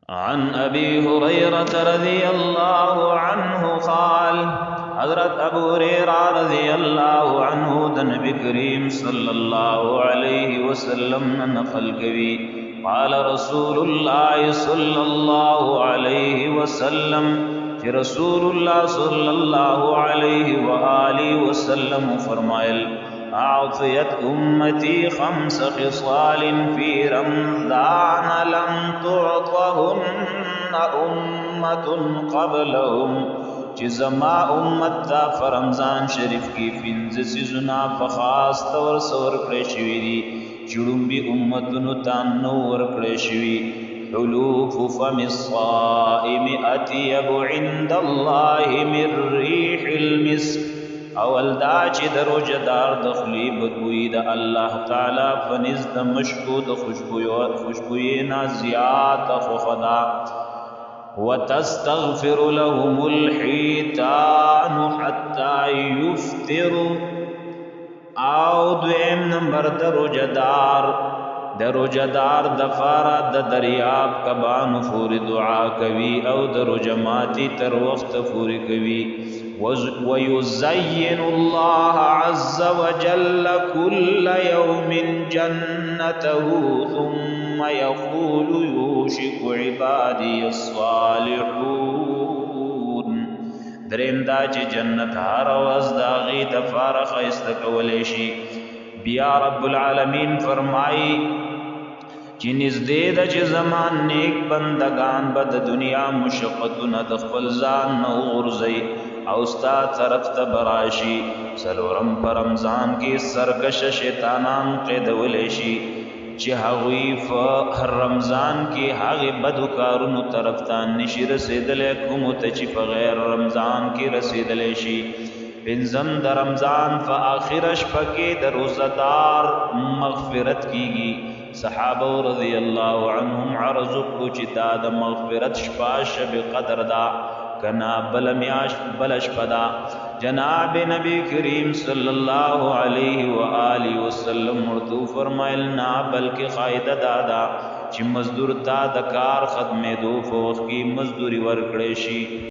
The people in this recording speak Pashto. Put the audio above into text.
عن أبي هريرة رضي الله عنه قال حضرت ابو هريرة رضي الله عنه د نبی کریم صلی الله علیه وسلم نقل کوي قال رسول الله صلی الله علیه وسلم چې رسول الله صلی الله علیه و آله وسلم فرمایل أعطيت أمتي 5 خصال في رمضان لم تعطهن أمة قبلهم چې زما امت تا فرمضان شریف کی 5 سيزونه په خاص تور سور کړی شوی دي چړمبي امتونو ته نو ور کړی شوی حلوف فم الصائم أطيب عند الله من ريح المسك اول دا چې د روزدار د خلی بدبوئی د الله تعالی فنز د مشکو د خوشبوئی نه زیات خدا وتستغفر لهم الحيتان حتى يفطروا او دویم نمبر د روزدار د فارا د دریاب کبانو فور دعا کوي او د روزماتی تر وخت پوری کوي ويزين الله عز وجل كل يوم جنته ثم يقول يوشك عبادي الصالحون دریم دا چې جنت هر ورځ دا غي د فارغ استکولې شي بیا رب العالمین فرمایي چې نږدې د چې زمان نیک بندگان بد دنیا مشقتونه د خپل ځان نه غورځي او ستا طرف ته براشي سلورم پر رمضان کې سرکش شیطانان قیدولې شي چې هغوی په رمضان کې هغه بدو کارونو طرف ته نشي رسیدلې کوم ته چې په غیر رمضان کې رسیدلې شي پنځم د رمضان په آخر شپه کې د روزدار مغفرت کیږي صحابه رضی الله عنهم عرض کو چې دا د مغفرت شپه شب قدر دا کنا بلمیاش بلش پدا جناب نبی کریم صلی الله علیه و آله وسلم مرتو فرمایل نا بلکہ قاعده دادا چې مزدور تا د کار خدمه دو فوق کی مزدوری ورکړې شي